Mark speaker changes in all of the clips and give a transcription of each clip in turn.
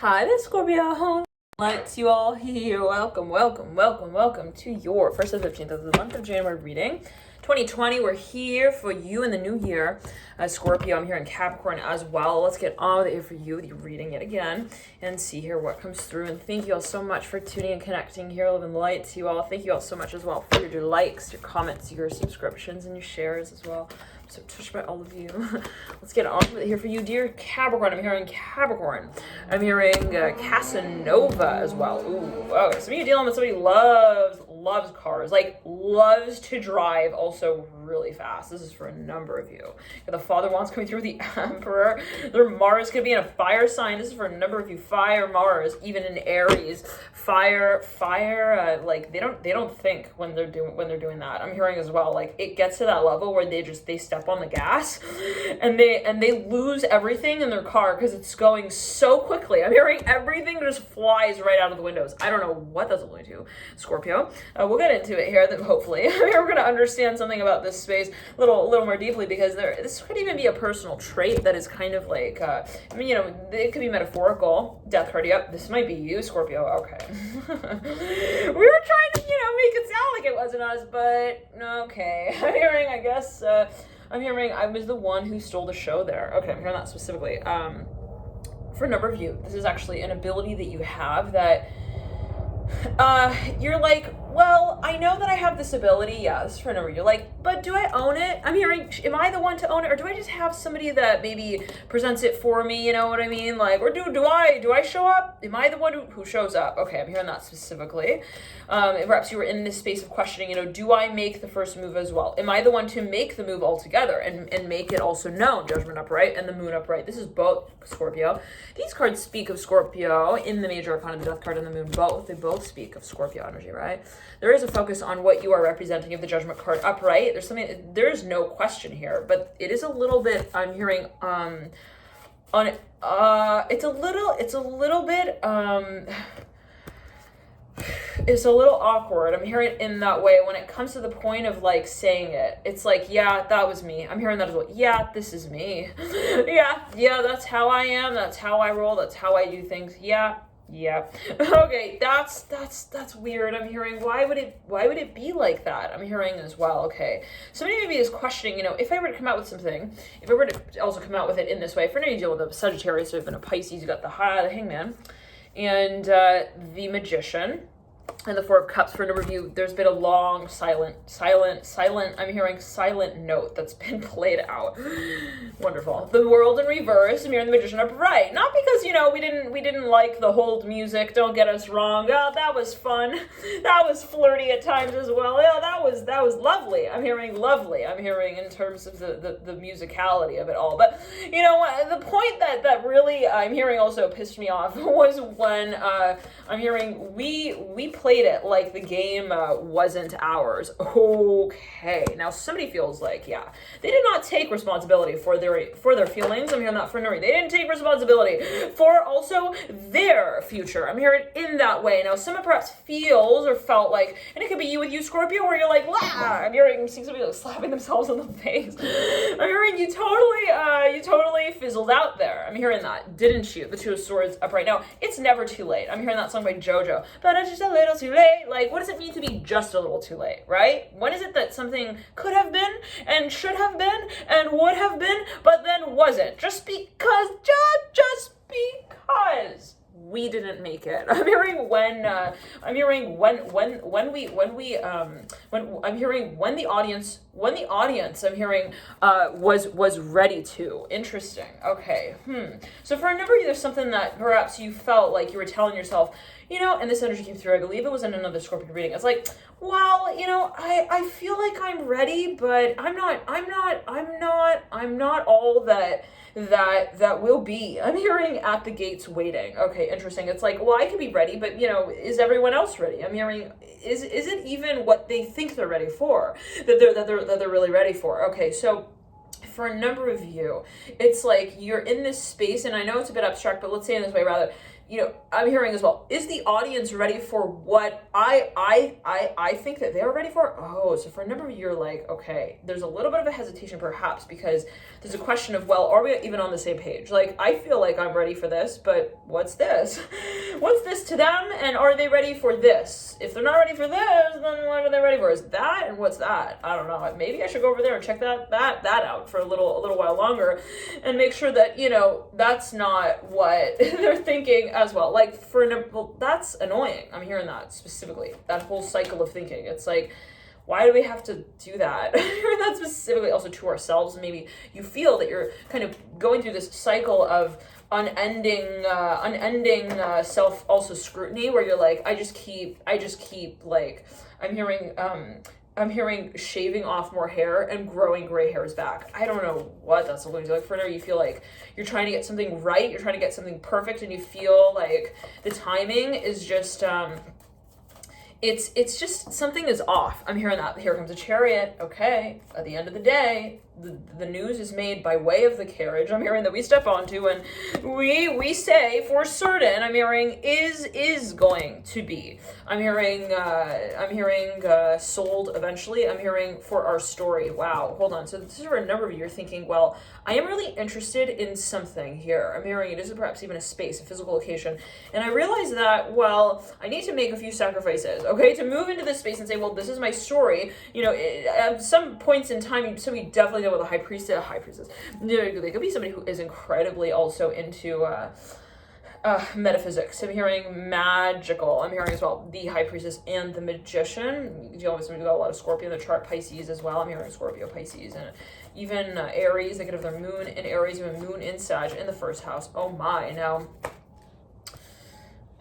Speaker 1: Hi there, Scorpio. Let's you all here. Welcome to your first of 15th of the month of January reading. 2020, we're here for you in the new year. Scorpio, I'm here in Capricorn as well. Let's get on with it here for you with your reading yet again and see here what comes through. And thank you all so much for tuning and connecting here. Living light to you all. Thank you all so much as well for your likes, your comments, your subscriptions, and your shares as well. I'm so touched by all of you. Let's get on with it here for you, dear Capricorn. I'm hearing Capricorn. I'm hearing Casanova as well. Ooh, okay. Some of you dealing with somebody who loves cars, like loves to drive also really fast. This is for a number of you. The Father wants coming through the Emperor. Their Mars could be in a fire sign. This is for a number of you. Fire, Mars, even in Aries. Fire. Like they don't think when they're doing that. I'm hearing as well. Like it gets to that level where they step on the gas, and they lose everything in their car because it's going so quickly. I'm hearing everything just flies right out of the windows. I don't know what that's alluding to, Scorpio. We'll get into it here. Then hopefully we're going to understand something about this space a little more deeply, because this could even be a personal trait that is kind of like, it could be metaphorical. Death card, yep, this might be you, Scorpio. Okay. We were trying to, make it sound like it wasn't us, but okay. I'm hearing I was the one who stole the show there. Okay, I'm hearing that specifically. For a number of you, this is actually an ability that you have that you're like, well, I know that I have this ability. Yeah, this is for a number. You're like, but do I own it? I'm hearing, am I the one to own it, or do I just have somebody that maybe presents it for me? You know what I mean? Like, or do I show up? Am I the one who shows up? Okay, I'm hearing that specifically. Perhaps you were in this space of questioning, do I make the first move as well? Am I the one to make the move altogether and make it also known? Judgment upright and the moon upright. This is both, Scorpio. These cards speak of Scorpio in the major arcana, the death card and the moon both. They both speak of Scorpio energy, right? There is a focus on what you are representing of the judgment card upright. There's no question here, but it is a little bit, I'm hearing, it's a little awkward. I'm hearing it in that way when it comes to the point of like saying it. It's like, yeah, that was me. I'm hearing that as well. Yeah, this is me. yeah, that's how I am. That's how I roll. That's how I do things. Yeah. Okay, that's weird. I'm hearing, why would it be like that? I'm hearing as well. Okay, somebody maybe is questioning, if I were to come out with something, if I were to also come out with it in this way, for now you deal with a Sagittarius or even a Pisces, you got the Hangman and the Magician and the Four of Cups. For a number of you, there's been a long silent, I'm hearing silent note that's been played out. Wonderful. The World in reverse, I'm hearing the Magician upright. Not because, we didn't like the hold music, don't get us wrong. Oh, that was fun. That was flirty at times as well. Yeah, that was lovely. I'm hearing lovely. I'm hearing in terms of the musicality of it all. But, the point that really I'm hearing also pissed me off was when I'm hearing we played it like the game wasn't ours. Okay, now somebody feels like, yeah, they did not take responsibility for their feelings. I'm hearing that for Nuri. They didn't take responsibility for also their future. I'm hearing in that way. Now someone perhaps feels or felt like, and it could be you with you, Scorpio, where you're like, wow. I'm hearing somebody like slapping themselves in the face. I'm hearing you totally fizzled out there. I'm hearing that, didn't you? The Two of Swords upright. Now it's never too late. I'm hearing that song by JoJo, but it's just a little too late. Like, what does it mean to be just a little too late, right? When is it that something could have been and should have been and would have been, but then wasn't? Just because we didn't make it. I'm hearing when the audience I'm hearing was ready to. Interesting. Okay. So for a number of you, there's something that perhaps you felt like you were telling yourself, and this energy came through. I believe it was in another Scorpio reading. It's like, well, I feel like I'm ready, but I'm not all that will be. I'm hearing at the gates waiting. Okay, interesting. It's like, well, I could be ready, but is everyone else ready? I'm hearing, is it even what they think they're ready for that they're really ready for? Okay, so for a number of you, it's like you're in this space, and I know it's a bit abstract, but let's say in this way rather, I'm hearing as well, is the audience ready for what I think that they're ready for? Oh, so for a number of you, you're like, okay, there's a little bit of a hesitation perhaps because there's a question of, well, are we even on the same page? Like, I feel like I'm ready for this, but what's this? What's this to them? And are they ready for this? If they're not ready for this, then what are they ready for? Is that, and what's that? I don't know. Maybe I should go over there and check that out for a little while longer and make sure that, that's not what they're thinking as well. Like, well, that's annoying. I'm hearing that specifically, that whole cycle of thinking. It's like, why do we have to do that? I'm hearing that specifically also to ourselves. Maybe you feel that you're kind of going through this cycle of unending self also scrutiny where you're like, I just keep like, I'm hearing shaving off more hair and growing gray hairs back. I don't know what that's going to do. Like, for now, you feel like you're trying to get something right, you're trying to get something perfect, and you feel like the timing is just, it's just something is off. I'm hearing that. Here comes a chariot. Okay, at the end of the day, the news is made by way of the carriage. I'm hearing that we step onto, and we say for certain. I'm hearing is going to be. I'm hearing sold eventually. I'm hearing for our story. Wow, hold on. So this is where a number of you are thinking, well, I am really interested in something here. I'm hearing it is perhaps even a space, a physical location, and I realize that, well, I need to make a few sacrifices, okay, to move into this space and say, well, this is my story. At some points in time, so we definitely know with a high priestess. They could be somebody who is incredibly also into metaphysics. I'm hearing magical. I'm hearing as well the high priestess and the magician. Dealing with somebody who got a lot of Scorpio in the chart, Pisces as well. I'm hearing Scorpio, Pisces, and even Aries. They could have their moon in Aries, even moon in Sag in the first house. Oh my! Now,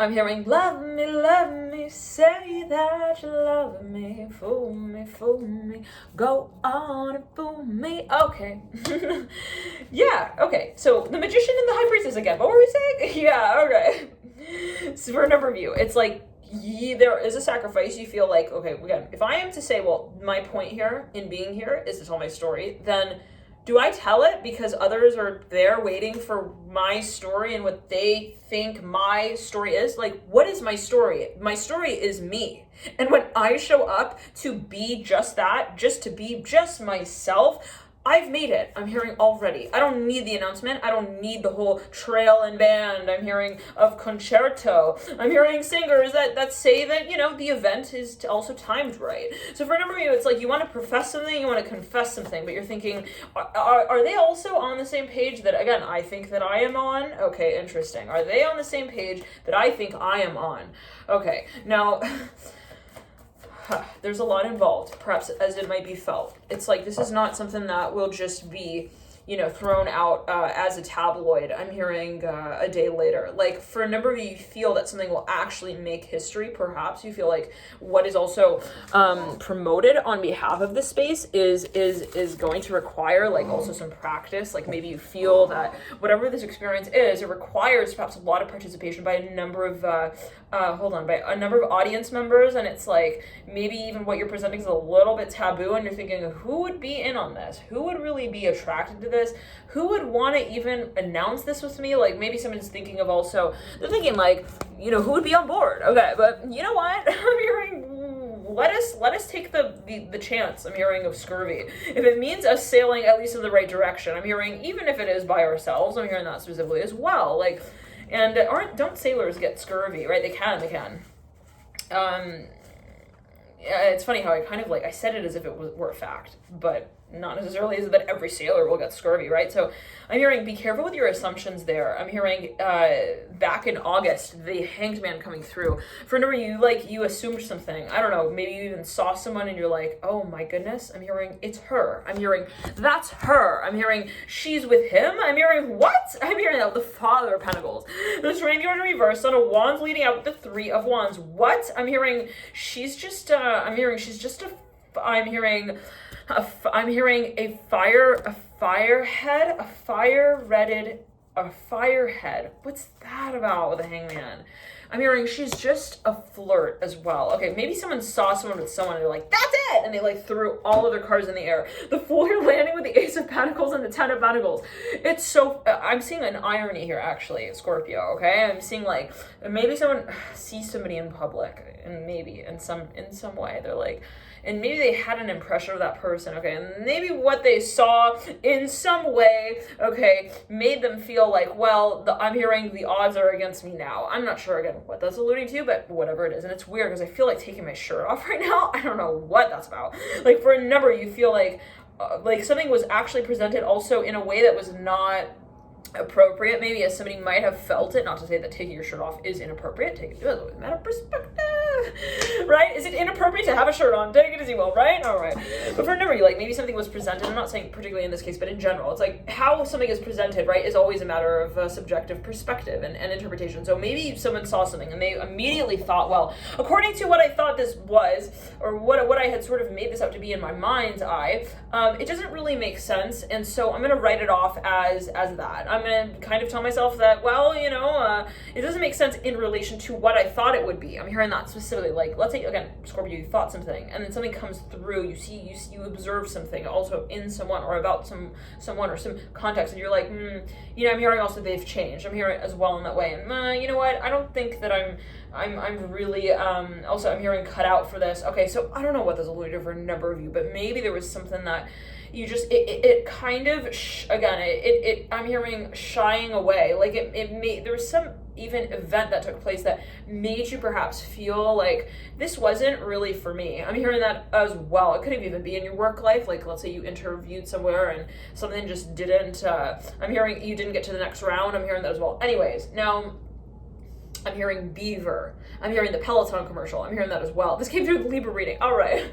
Speaker 1: I'm hearing, love me, say that you love me, fool me, go on and fool me. Okay. Yeah, okay. So the magician and the high priestess again. What were we saying? Yeah, okay. So for a number of you, it's like, there is a sacrifice. You feel like, okay, again, if I am to say, well, my point here in being here is to tell my story, then do I tell it because others are there waiting for my story and what they think my story is? Like, what is my story? My story is me. And when I show up to be just that, just to be just myself, I've made it. I'm hearing already. I don't need the announcement. I don't need the whole trail and band. I'm hearing of concerto. I'm hearing singers that say that, the event is also timed right. So for a number of you, it's like you want to profess something, you want to confess something, but you're thinking, are they also on the same page that, again, I think that I am on? Okay, interesting. Are they on the same page that I think I am on? Okay, now... There's a lot involved, perhaps as it might be felt. It's like, this is not something that will just be, thrown out as a tabloid. I'm hearing a day later. Like, for a number of you, you feel that something will actually make history, perhaps. You feel like what is also promoted on behalf of this space is going to require, like, also some practice. Like, maybe you feel that whatever this experience is, it requires perhaps a lot of participation by a number of by a number of audience members, and it's like maybe even what you're presenting is a little bit taboo, and you're thinking, who would be in on this? Who would really be attracted to this? Who would want to even announce this with me? Like, maybe someone's thinking of also, they're thinking like, who would be on board? Okay, but you know what? I'm hearing, let us take the chance. I'm hearing of scurvy. If it means us sailing at least in the right direction, I'm hearing, even if it is by ourselves, I'm hearing that specifically as well. Like, and don't sailors get scurvy, right? They can. Yeah, it's funny how I kind of I said it as if it were a fact, but not necessarily is it that every sailor will get scurvy, right? So I'm hearing, be careful with your assumptions there. I'm hearing back in August, the Hanged Man coming through. For a number of you, you assumed something. I don't know, maybe you even saw someone and you're like, oh my goodness. I'm hearing, it's her. I'm hearing, that's her. I'm hearing, she's with him. I'm hearing, what? I'm hearing that with the Father of Pentacles. The Reindeer in reverse, Son of Wands leading out with the Three of Wands. What? I'm hearing, she's just, I'm hearing a firehead, a fire-redded a firehead. What's that about with a hangman? I'm hearing she's just a flirt as well. Okay, maybe someone saw someone with someone and they're like, that's it! And they like threw all of their cards in the air. The Fool here landing with the Ace of Pentacles and the Ten of Pentacles. It's so, I'm seeing an irony here actually, Scorpio, okay? I'm seeing like, maybe someone sees somebody in public and maybe in some way they're like, and maybe they had an impression of that person, okay, and maybe what they saw in some way, okay, made them feel like, well, I'm hearing the odds are against me now. I'm not sure, again, what that's alluding to, but whatever it is. And it's weird because I feel like taking my shirt off right now. I don't know what that's about. Like, for a number, you feel like something was actually presented also in a way that was not appropriate, maybe, as somebody might have felt it. Not to say that taking your shirt off is inappropriate. Take it as a matter of perspective, right? Is it inappropriate to have a shirt on? Take it as you will, right? All right. But for a number of you, like, maybe something was presented. I'm not saying particularly in this case, but in general, it's like how something is presented, right, is always a matter of subjective perspective and interpretation. So maybe someone saw something and they immediately thought, well, according to what I thought this was, or what I had sort of made this out to be in my mind's eye, it doesn't really make sense, and so I'm going to write it off as that. I'm going to kind of tell myself that, well, you know, it doesn't make sense in relation to what I thought it would be. I'm hearing that specifically. Like, let's say, again, Scorpio, you thought something, and then something comes through, you observe something also in someone or about someone or some context, and you're like, you know, I'm hearing also they've changed. I'm hearing it as well in that way. And you know what? I don't think that I'm really, also I'm hearing cut out for this. Okay, so I don't know what this alluded to for a number of you, but maybe there was something that you just, it kind of, again, I'm hearing shying away. Like there was some even event that took place that made you perhaps feel like this wasn't really for me. I'm hearing that as well. It could even be in your work life. Like, let's say you interviewed somewhere and something just didn't, I'm hearing you didn't get to the next round. I'm hearing that as well. Anyways, now, I'm hearing Beaver. I'm hearing the Peloton commercial. I'm hearing that as well. This came through the Libra reading. All right.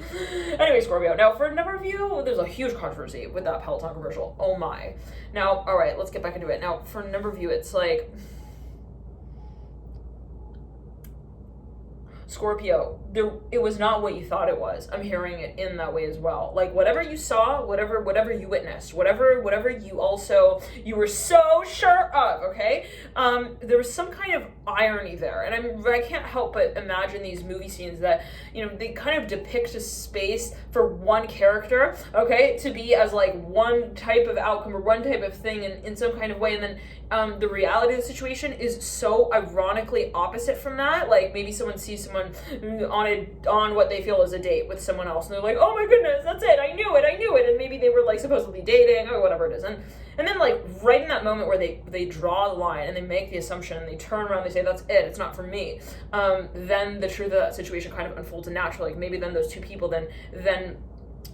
Speaker 1: Anyway, Scorpio. Now, for a number of you, there's a huge controversy with that Peloton commercial. Oh my. Now, all right, let's get back into it. Now, for a number of you, it's like, Scorpio, it was not what you thought it was. I'm hearing it in that way as well. Like, whatever you saw, whatever you witnessed, whatever you were so sure of, okay? There was some kind of irony there. And I can't help but imagine these movie scenes that, you know, they kind of depict a space for one character, okay, to be as like one type of outcome or one type of thing in some kind of way. And then the reality of the situation is so ironically opposite from that. Like, maybe someone sees someone on what they feel is a date with someone else, and they're like, oh my goodness, that's it, I knew it, and maybe they were like supposedly dating or whatever it is, and then like right in that moment where they draw the line and they make the assumption and they turn around, they say, that's it, it's not for me, then the truth of that situation kind of unfolds naturally. Like, maybe then those two people then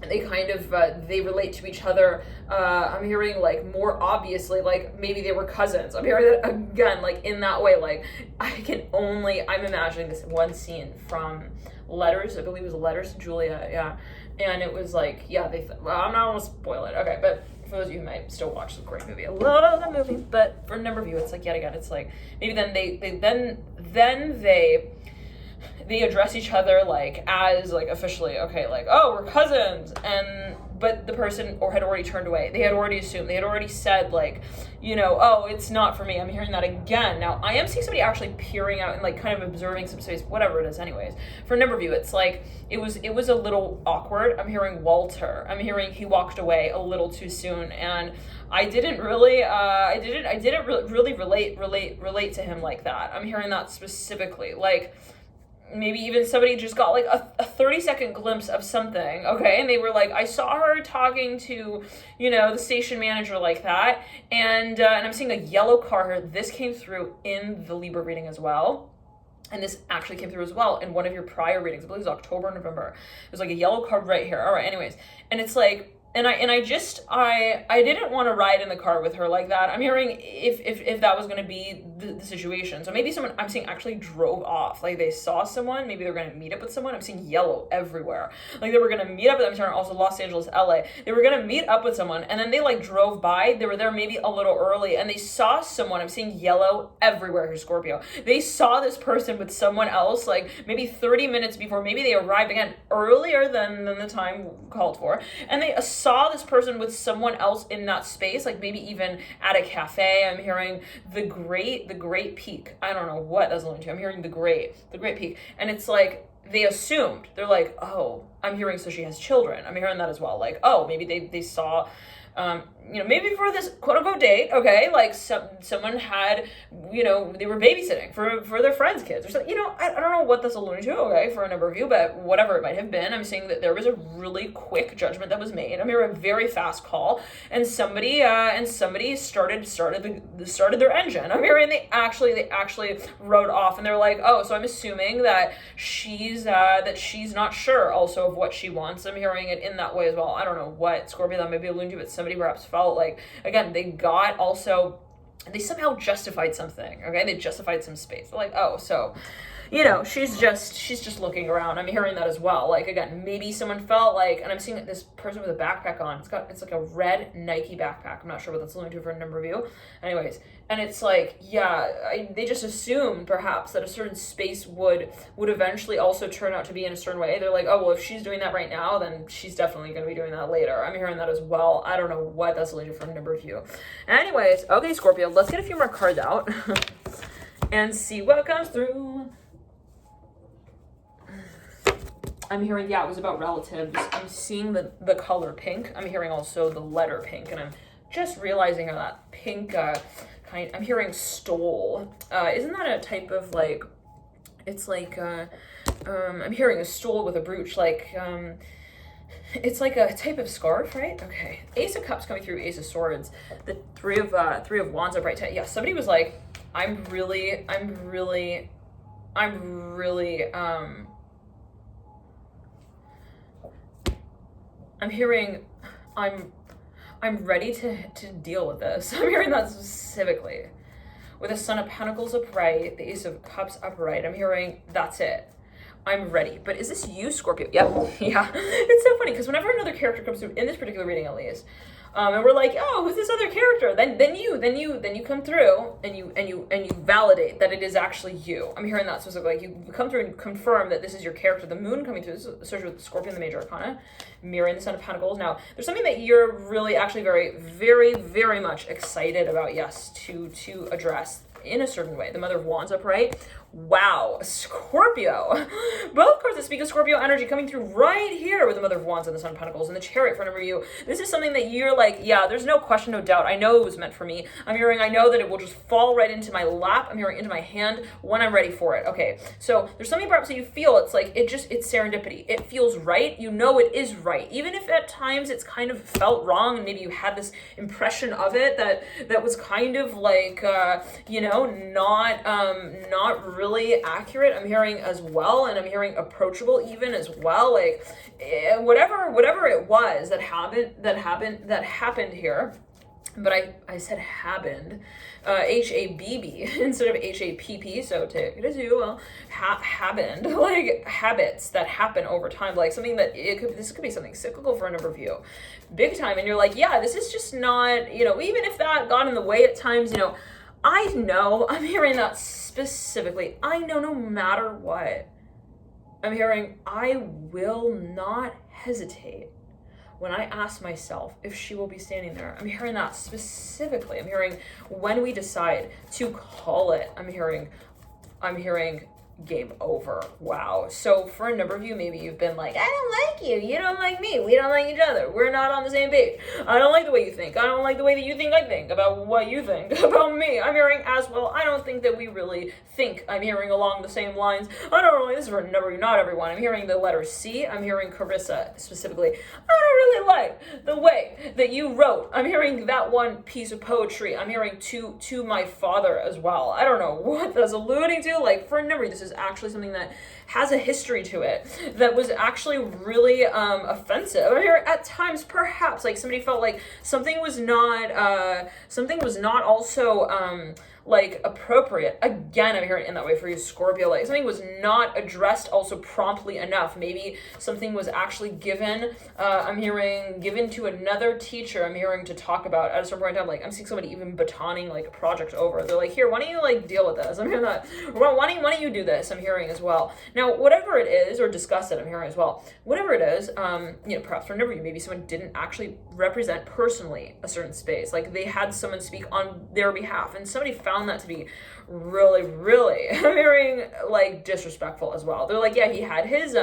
Speaker 1: they kind of, they relate to each other, I'm hearing like more obviously, like maybe they were cousins. I'm hearing that again, like in that way, like I'm imagining this one scene from Letters, I believe it was Letters to Julia, yeah, and it was like, yeah, I'm not gonna spoil it, okay, but for those of you who might still watch the great movie, I love that movie, but for a number of you, it's like, yet again, it's like, maybe then they address each other like as like officially, okay, like, oh, we're cousins, but the person had already turned away. They had already assumed, they had already said like, you know, oh, it's not for me. I'm hearing that again. Now, I am seeing somebody actually peering out and like kind of observing some space, whatever it is anyways. For a number of you, it's like, it was a little awkward. I'm hearing Walter. I'm hearing he walked away a little too soon, and I didn't really relate to him like that. I'm hearing that specifically, like, maybe even somebody just got like a 30-second glimpse of something, okay, and they were like, I saw her talking to, you know, the station manager like that, and I'm seeing a yellow car here. This came through in the Libra reading as well, and this actually came through as well in one of your prior readings. I believe it was October or November. It was like a yellow card right here. All right, anyways, and it's like, and I didn't want to ride in the car with her like that. I'm hearing if that was going to be the situation. So maybe someone, I'm seeing, actually drove off. Like, they saw someone, maybe they're going to meet up with someone. I'm seeing yellow everywhere. Like, they were going to meet up with them. I'm hearing also Los Angeles, LA. They were going to meet up with someone, and then they like drove by. They were there maybe a little early, and they saw someone. I'm seeing yellow everywhere here, Scorpio. They saw this person with someone else, like maybe 30 minutes before. Maybe they arrived again earlier than the time called for, and they assumed saw this person with someone else in that space, like maybe even at a cafe. I'm hearing the great peak. I don't know what that's alluding to. I'm hearing the great peak. And it's like, they assumed, they're like, oh, I'm hearing so she has children. I'm hearing that as well. Like, oh, maybe they saw, maybe for this quote unquote date, okay, like someone had, they were babysitting for their friends' kids or something, I don't know what that's alluding to, okay, for a number of you, but whatever it might have been, I'm saying that there was a really quick judgment that was made. I'm hearing a very fast call, and somebody started their engine. I'm hearing they actually rode off, and they're like, oh, so I'm assuming that she's not sure also of what she wants. I'm hearing it in that way as well. I don't know what Scorpio that might be alluding to, but somebody perhaps felt like, again, they somehow justified something, okay? They justified some space. They're like, oh, so, she's just looking around. I'm hearing that as well. Like, again, maybe someone felt like, and I'm seeing this person with a backpack on. It's like a red Nike backpack. I'm not sure what that's alluding to for a number of you. Anyways, and it's like, they just assumed perhaps that a certain space would eventually also turn out to be in a certain way. They're like, oh, well, if she's doing that right now, then she's definitely going to be doing that later. I'm hearing that as well. I don't know what that's alluding to for a number of you. Anyways, okay, Scorpio, let's get a few more cards out and see what comes through. I'm hearing, it was about relatives. I'm seeing the color pink. I'm hearing also the letter pink, and I'm just realizing how that pink I'm hearing stole. Isn't that a type of like, it's like, I'm hearing a stole with a brooch, like, it's like a type of scarf, right? Okay. Ace of Cups coming through, Ace of Swords. The Three of Wands upright. Yeah, somebody was like, I'm really, I'm hearing, I'm ready to deal with this. I'm hearing that specifically. With the Son of Pentacles upright, the Ace of Cups upright, I'm hearing that's it. I'm ready. But is this you, Scorpio? Yep. Yeah. It's so funny because whenever another character comes through in this particular reading, at least, and we're like, oh, who's this other character? Then you come through and you validate that it is actually you. I'm hearing that specifically. Like, you come through and confirm that this is your character. The Moon coming through. This is associated with Scorpio in the Major Arcana, mirroring the Son of Pentacles. Now, there's something that you're really actually very, very, very much excited about. Yes, to address in a certain way. The Mother of Wands upright. Wow, Scorpio. Both cards that speak of Scorpio energy coming through right here with the Mother of Wands and the Son of Pentacles and the Chariot for a number of you. This is something that you're like, there's no question, no doubt. I know it was meant for me. I'm hearing, I know that it will just fall right into my lap. I'm hearing into my hand when I'm ready for it. Okay, so there's something perhaps that you feel, it's like, it's serendipity. It feels right. You know it is right. Even if at times it's kind of felt wrong and maybe you had this impression of it that was kind of like, not really accurate. I'm hearing as well, and I'm hearing approachable even as well. Like, whatever it was that happened here. But I said happened, H-A-B-B instead of H-A-P-P, so take it as you will. Happened, like habits that happen over time, like something that this could be something cyclical for a number of you, big time. And you're like, this is just not, even if that got in the way at times, I know, I'm hearing that specifically. I know no matter what, I'm hearing I will not hesitate when I ask myself if she will be standing there. I'm hearing that specifically. I'm hearing when we decide to call it, I'm hearing game over. Wow. So for a number of you, maybe you've been like, I don't like you. You don't like me. We don't like each other. We're not on the same page. I don't like the way you think. I don't like the way that you think I think about what you think about me. I'm hearing as well, I don't think that we really think. I'm hearing along the same lines. I don't really, this is for a number of you, not everyone. I'm hearing the letter C. I'm hearing Carissa specifically. I don't really like the way that you wrote. I'm hearing that one piece of poetry. I'm hearing to my father as well. I don't know what that's alluding to. Like, for a number, this is actually something that has a history to it that was actually really offensive. I hear at times perhaps like somebody felt like something was not also like appropriate. Again, I'm hearing it in that way for you, Scorpio. Like something was not addressed also promptly enough. Maybe something was actually given, I'm hearing given to another teacher, I'm hearing to talk about at a certain point in time. Like I'm seeing somebody even batoning like a project over. They're like, here, why don't you like deal with this? I'm hearing that. Well, why don't you do this? I'm hearing as well. Now, whatever it is, or discuss it, I'm hearing as well. Whatever it is, perhaps for a number of you, maybe someone didn't actually represent personally a certain space. Like they had someone speak on their behalf, and somebody found that to be really, really, I'm hearing like disrespectful as well. They're like, yeah, he had his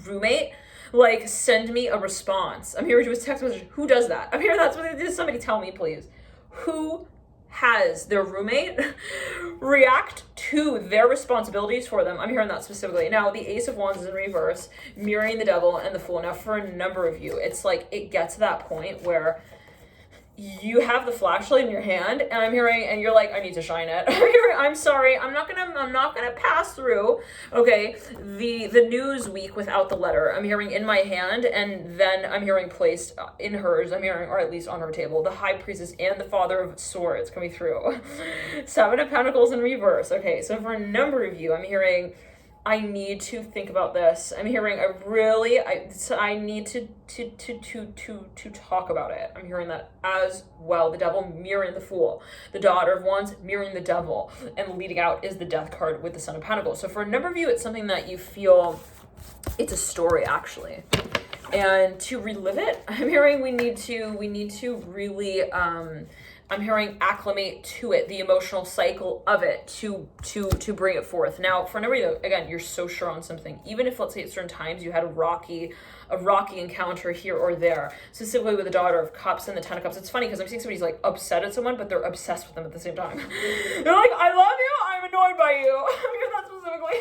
Speaker 1: roommate like send me a response. I'm hearing to his text message. Who does that? I'm hearing that's what they did. Somebody tell me, please. Who has their roommate react to their responsibilities for them? I'm hearing that specifically. Now, the Ace of Wands is in reverse, mirroring the Devil and the Fool. Now, for a number of you, it's like it gets to that point where you have the flashlight in your hand, and I'm hearing, and you're like, I need to shine it. I'm sorry, I'm not gonna pass through, okay, the news week without the letter. I'm hearing in my hand, and then I'm hearing placed in hers, I'm hearing, or at least on her table, the High Priestess and the Father of Swords coming through. Seven of Pentacles in reverse. Okay, so for a number of you, I'm hearing, I need to think about this. I'm hearing I need to talk about it. I'm hearing that as well. The Devil mirroring the Fool. The Daughter of Wands mirroring the Devil. And leading out is the Death card with the Son of Pentacles. So for a number of you, it's something that you feel, it's a story actually. And to relive it, I'm hearing we need to really I'm hearing acclimate to it, the emotional cycle of it, to bring it forth. Now, for a number of you, again, you're so sure on something. Even if, let's say, at certain times you had a rocky encounter here or there, specifically with the Daughter of Cups and the Ten of Cups. It's funny because I'm seeing somebody's like upset at someone, but they're obsessed with them at the same time. They're like, I love you, I'm annoyed by you. I mean, that's specifically,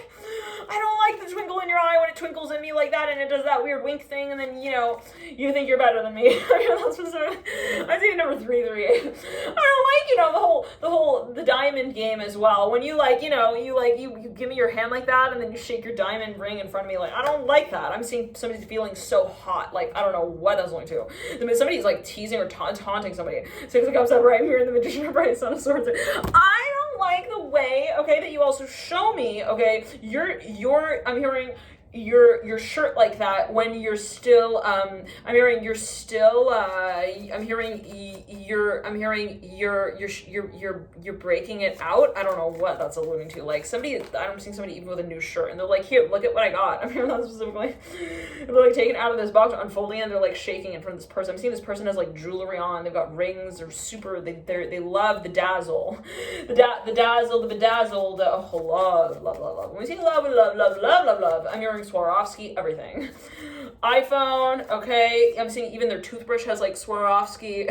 Speaker 1: I don't like the twinkle in your eye when it twinkles at me like that, and it does that weird wink thing, and then, you think you're better than me. I mean, that's specific. I'm seeing number 338. I don't like, the diamond game as well. When you you give me your hand like that, and then you shake your diamond ring in front of me, like, I don't like that. I'm seeing somebody's feeling so hot, like, I don't know what that's going to. Somebody's like teasing or taunting somebody. Six of Cups upright, here in the Magician upright, Son of Swords. I don't like the way, okay, that you also show me, okay, I'm hearing your shirt like that when you're still I'm hearing you're breaking it out. I don't know what that's alluding to. Like I'm seeing somebody even with a new shirt, and they're like, here, look at what I got. I'm hearing that specifically. They're like taking it out of this box, unfolding it, and they're like shaking it from this person. I'm seeing this person has like jewelry on. They've got rings. They're super. They love the dazzle, the dazzle, the bedazzled. Oh, love. When we see love. I'm hearing Swarovski, everything. iPhone, okay. I'm seeing even their toothbrush has like Swarovski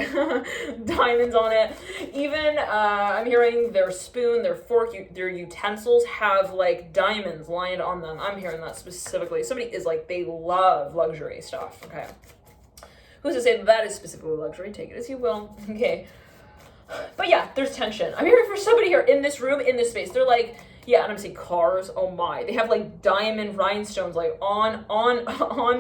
Speaker 1: diamonds on it. Even I'm hearing their spoon, their fork, their utensils have like diamonds lined on them. I'm hearing that specifically. Somebody is like, they love luxury stuff, okay. Who's to say that is specifically luxury? Take it as you will, okay. But yeah, there's tension. I'm hearing for somebody here in this room, in this space. They're like, yeah, and I'm saying cars, oh my. They have like diamond rhinestones like on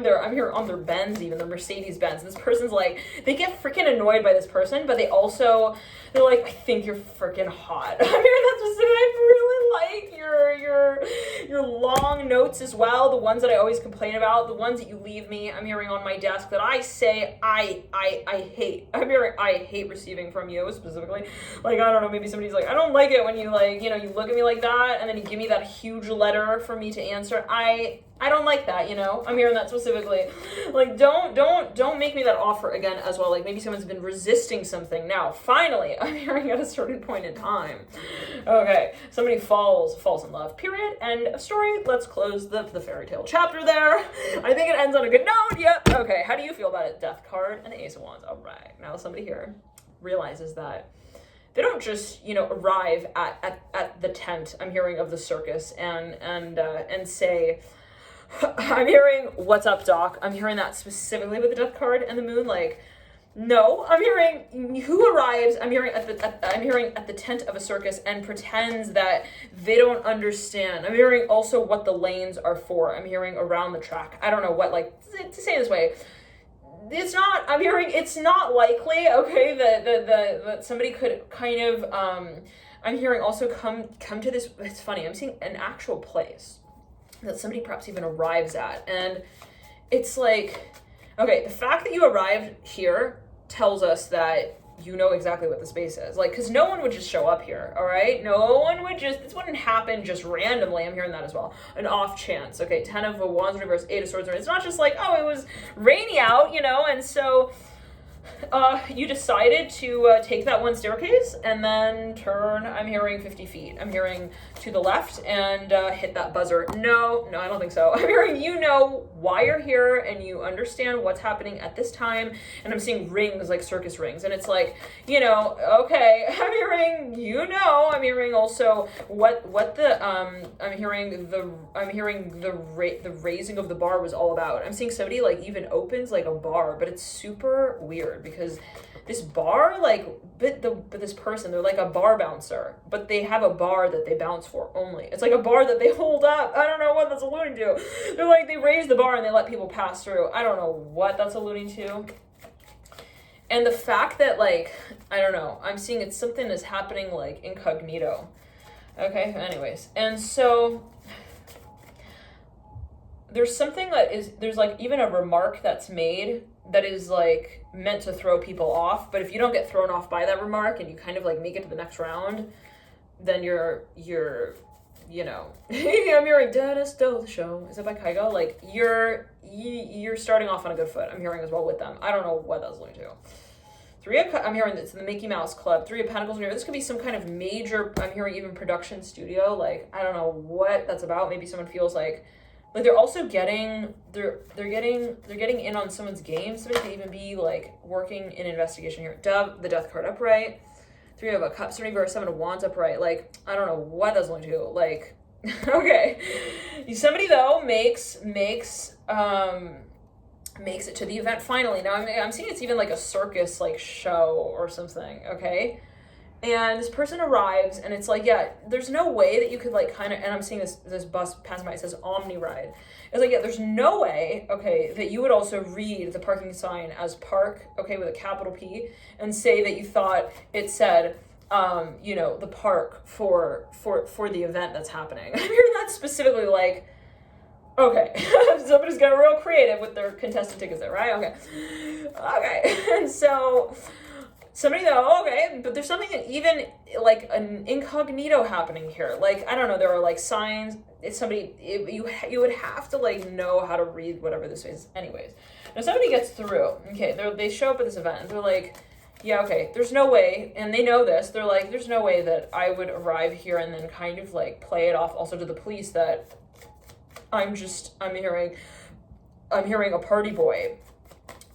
Speaker 1: their, I'm here on their Benz, even the Mercedes Benz. And this person's like, they get freaking annoyed by this person, but they're like, I think you're freaking hot. I'm hearing that specific. I really like your long notes as well, the ones that I always complain about, the ones that you leave me, I'm hearing on my desk that I say I hate. I'm hearing I hate receiving from you specifically. Like, I don't know, maybe somebody's like, I don't like it when you like, you look at me like that, and then you give me that huge letter for me to answer. I don't like that, I'm hearing that specifically. Like, don't make me that offer again as well. Like, maybe someone's been resisting something. Now, finally, I'm hearing at a certain point in time. Okay, somebody falls in love, period. End of story. Let's close the fairy tale chapter there. I think it ends on a good note. Yep. Okay, how do you feel about it? Death card and the Ace of Wands. All right, now somebody here realizes that they don't just, arrive at the tent, I'm hearing, of the circus and say, I'm hearing, what's up, Doc? I'm hearing that specifically with the Death card and the Moon. Like, no, I'm hearing who arrives. I'm hearing at the tent of a circus and pretends that they don't understand. I'm hearing also what the lanes are for. I'm hearing around the track. I don't know what, like, to say it this way. I'm hearing it's not likely, okay, that somebody could kind of, I'm hearing also come to this, it's funny, I'm seeing an actual place that somebody perhaps even arrives at. And it's like, okay, the fact that you arrived here tells us that you know exactly what the space is. Like, because no one would just show up here, all right? No one would just, this wouldn't happen just randomly. I'm hearing that as well. An off chance. Okay, 10 of wands reverse, 8 of swords. It's not just like, oh, it was rainy out, you know, and so you decided to take that one staircase and then turn, I'm hearing 50 feet. I'm hearing to the left and hit that buzzer. No, I don't think so. I'm hearing you know why you're here and you understand what's happening at this time. And I'm seeing rings, like circus rings. And it's like, you know, okay, I'm hearing, you know, I'm hearing also what the, I'm hearing the raising of the bar was all about. I'm seeing somebody like even opens like a bar, but it's super weird because this bar, like, but this person, they're like a bar bouncer, but they have a bar that they bounce for only. It's like a bar that they hold up. I don't know what that's alluding to. They're like, they raise the bar and they let people pass through. I don't know what that's alluding to. And the fact that, like, I don't know, I'm seeing it's something is happening like incognito. Okay, anyways. And so there's something that is, there's like even a remark that's made that is like meant to throw people off, but if you don't get thrown off by that remark and you kind of like make it to the next round, then you're you know, I'm hearing Dennis stole the show. Is that by Kygo? Like you're starting off on a good foot. I'm hearing as well with them. I don't know what that's going to. I'm hearing it's the Mickey Mouse Club. 3 of Pentacles. This could be some kind of major, I'm hearing even production studio. Like, I don't know what that's about. Maybe someone feels like they're also getting, they're getting in on someone's game. Somebody could even be like working in investigation here. Dove, the Death card upright. 3 of a Cups, 7 of Wands upright. Like, I don't know what that's going to do. Like, okay. Somebody though makes it to the event finally. Now I'm seeing it's even like a circus like show or something, okay? And this person arrives and it's like, yeah, there's no way that you could like kind of, and I'm seeing this bus pass by, it says Omni Ride. It's like, yeah, there's no way, okay, that you would also read the parking sign as park, okay, with a capital P, and say that you thought it said, you know, the park for the event that's happening. I'm hearing that specifically like, okay, somebody's got real creative with their contestant tickets there, right? Okay, and so somebody though, okay, but there's something that even like an incognito happening here. Like, I don't know, there are like signs. It's somebody, you would have to like know how to read whatever this is. Anyways, now somebody gets through. Okay, they show up at this event and they're like, yeah, okay, there's no way, and they know this. They're like, there's no way that I would arrive here and then kind of like play it off also to the police that I'm hearing a party boy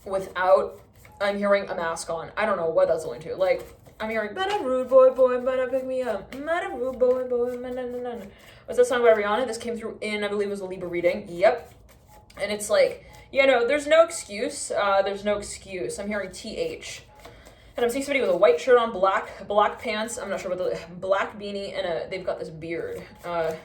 Speaker 1: without, I'm hearing a mask on. I don't know what that's going to. Like, I'm hearing, but a rude boy, better pick me up. But a rude boy, no. What's that song by Rihanna? This came through in, I believe it was a Libra reading. Yep. And it's like, you know, there's no excuse. I'm hearing TH. And I'm seeing somebody with a white shirt on, black pants. I'm not sure what the black beanie, and they've got this beard. Okay.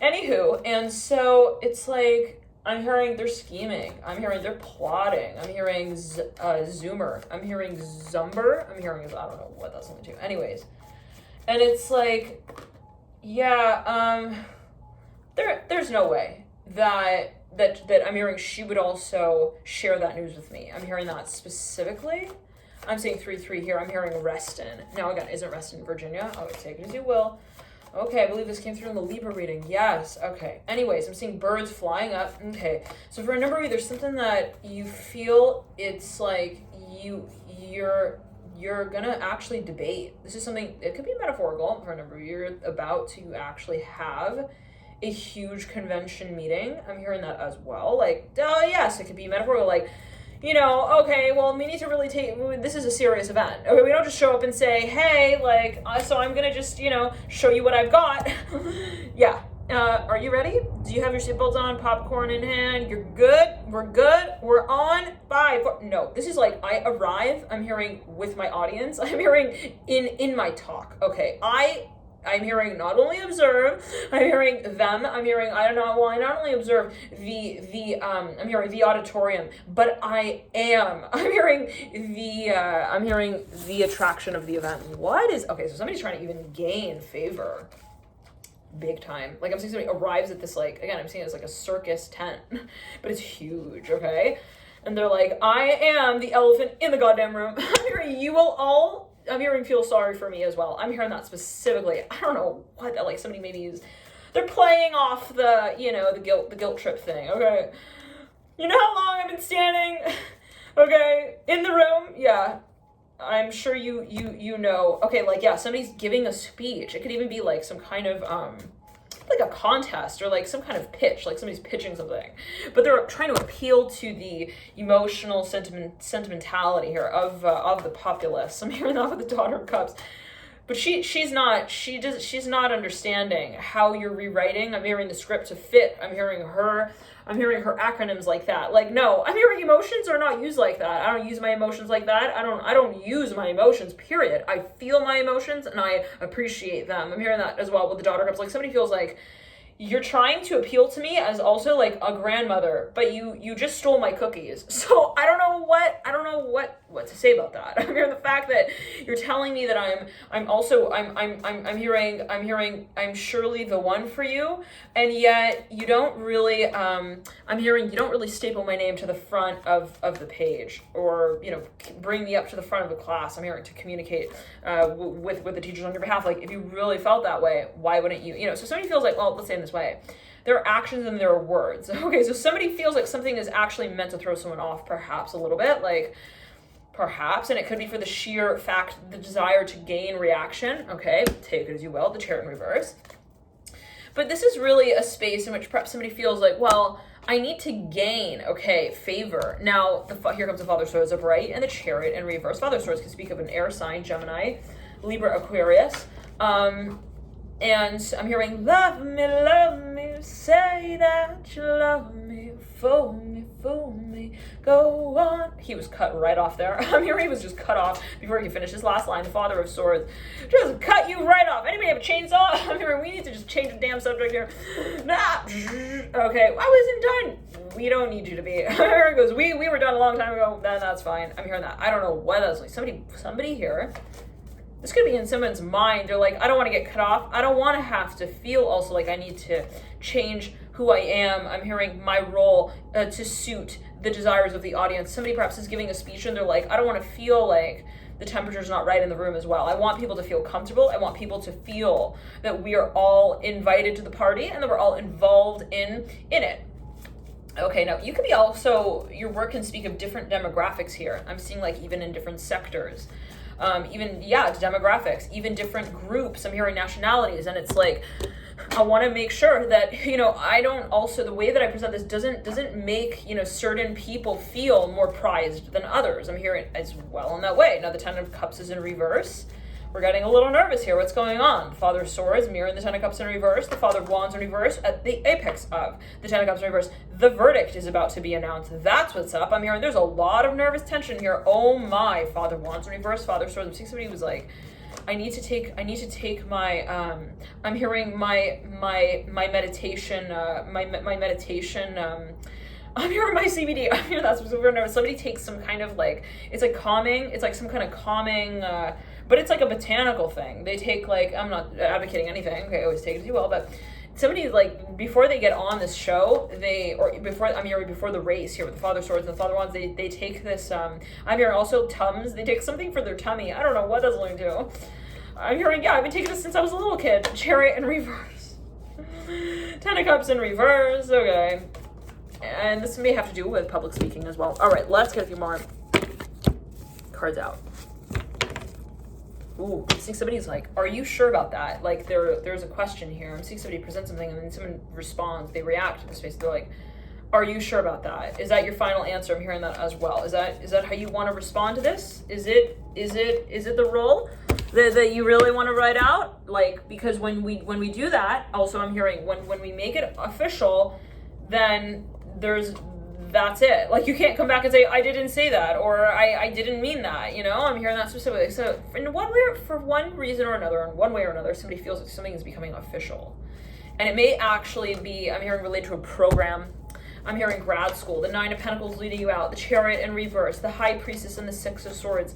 Speaker 1: Anywho, and so it's like, I'm hearing they're scheming. I'm hearing they're plotting. I'm hearing Zoomer. I'm hearing Zumber. I'm hearing, I don't know what that's going to. Anyways. And it's like, yeah, there's no way that I'm hearing she would also share that news with me. I'm hearing that specifically. I'm seeing 3-3 here. I'm hearing Reston. Now again, isn't Reston Virginia? Oh, take it as you will. Okay, I believe this came through in the Libra reading. Yes, okay. Anyways, I'm seeing birds flying up. Okay, so for a number of you, there's something that you feel it's like you're gonna actually debate. This is something, it could be metaphorical for a number of you. You're about to actually have a huge convention meeting. I'm hearing that as well. Like, oh yes, it could be metaphorical. Like, you know, okay, well, we need to really this is a serious event. Okay, we don't just show up and say, hey, like, so I'm gonna just, you know, show you what I've got. Yeah. Are you ready? Do you have your seatbelts on, popcorn in hand? You're good? We're good? We're on? 5, 4. No, this is like, I arrive, I'm hearing with my audience. I'm hearing in my talk. Okay, I'm hearing not only observe, I'm hearing them, I'm hearing, I not only observe I'm hearing the auditorium, but I'm hearing the attraction of the event. Okay, so somebody's trying to even gain favor. Big time. Like, I'm seeing somebody arrives at this, like, again, I'm seeing it as like a circus tent, but it's huge, okay? And they're like, I am the elephant in the goddamn room. I'm hearing you will all, I'm hearing feel sorry for me as well. I'm hearing that specifically. I don't know what that, like, somebody maybe is, they're playing off the, the guilt trip thing, okay? You know how long I've been standing, okay, in the room? Yeah. I'm sure you know. Okay, like, yeah, somebody's giving a speech. It could even be like some kind of like a contest or like some kind of pitch, like somebody's pitching something, but they're trying to appeal to the emotional sentimentality here of the populace. I'm hearing that with the Daughter of Cups. But she's not understanding how you're rewriting. I'm hearing the script to fit. I'm hearing her acronyms like that. Like, no, I'm hearing emotions are not used like that. I don't use my emotions like that. I don't use my emotions, period. I feel my emotions and I appreciate them. I'm hearing that as well with the Daughter Cups. Like, somebody feels like you're trying to appeal to me as also like a grandmother, but you just stole my cookies. So I don't know what to say about that. I'm hearing the fact that you're telling me that I'm surely the one for you, and yet you don't really I'm hearing you don't really staple my name to the front of the page, or bring me up to the front of the class. I'm hearing to communicate with the teachers on your behalf. Like, if you really felt that way, why wouldn't you? So somebody feels like, well, let's say in this way, there are actions and there are words. Okay, so somebody feels like something is actually meant to throw someone off, perhaps a little bit, like perhaps, and it could be for the sheer fact, the desire to gain reaction. Okay, take it as you will, the Chariot in reverse. But this is really a space in which perhaps somebody feels like, well, I need to gain, favor. Now, here comes the Father of Swords upright and the Chariot in reverse. Father of Swords can speak of an air sign, Gemini, Libra, Aquarius. And I'm hearing, love me, say that you love me, fool me, go on. He was cut right off there. I'm hearing he was just cut off before he finished his last line. The Father of Swords just cut you right off. Anybody have a chainsaw? I'm hearing we need to just change the damn subject here. Nah. Okay, I wasn't done. We don't need you to be. Here it goes, we were done a long time ago. Then that's fine. I'm hearing that. I don't know what that's like. Somebody here. This could be in someone's mind. They're like, I don't want to get cut off. I don't want to have to feel also like I need to change who I am. I'm hearing my role to suit the desires of the audience. Somebody perhaps is giving a speech and they're like, I don't want to feel like the temperature's not right in the room as well. I want people to feel comfortable. I want people to feel that we are all invited to the party and that we're all involved in it. Okay, now you could be also, your work can speak of different demographics here. I'm seeing like even in different sectors. Demographics, even different groups. I'm hearing nationalities, and it's like, I want to make sure that, I don't also, the way that I present this doesn't make, certain people feel more prized than others. I'm hearing as well in that way. Now the Ten of Cups is in reverse. We're getting a little nervous here. What's going on? The Father of Swords mirroring the Ten of Cups in reverse. The Father of Wands in reverse at the apex of the Ten of Cups in reverse. The verdict is about to be announced. That's what's up. I'm hearing there's a lot of nervous tension here. Oh my. Father of Wands in reverse. Father of Swords. I'm seeing somebody who's like, I need to take my I'm hearing my meditation I'm hearing my CBD. I'm hearing that's super nervous. Somebody takes some kind of like, it's like calming. It's like some kind of calming, but it's like a botanical thing. They take like, I'm not advocating anything. Okay, always take it as you will, but somebody like, before they get on this show, before the race here with the Father of Swords and the Father of Wands, they take this, I'm hearing also Tums. They take something for their tummy. I don't know what that's going to. I'm hearing, I've been taking this since I was a little kid. Chariot in reverse. Ten of Cups in reverse. Okay. And this may have to do with public speaking as well. All right, let's get a few more cards out. Ooh, I'm seeing somebody's like, are you sure about that? Like there's a question here. I'm seeing somebody present something and then someone responds. They react to the space. They're like, are you sure about that? Is that your final answer? I'm hearing that as well. Is that how you want to respond to this? Is it the role that you really want to write out? Like, because when we do that, also I'm hearing when we make it official, then there's that's it. Like, you can't come back and say, I didn't say that, or I didn't mean that, you know? I'm hearing that specifically. So for one reason or another, in one way or another, somebody feels like something is becoming official. And it may actually be, I'm hearing, related to a program. I'm hearing grad school, the Nine of Pentacles leading you out, the Chariot in reverse, the High Priestess and the Six of Swords.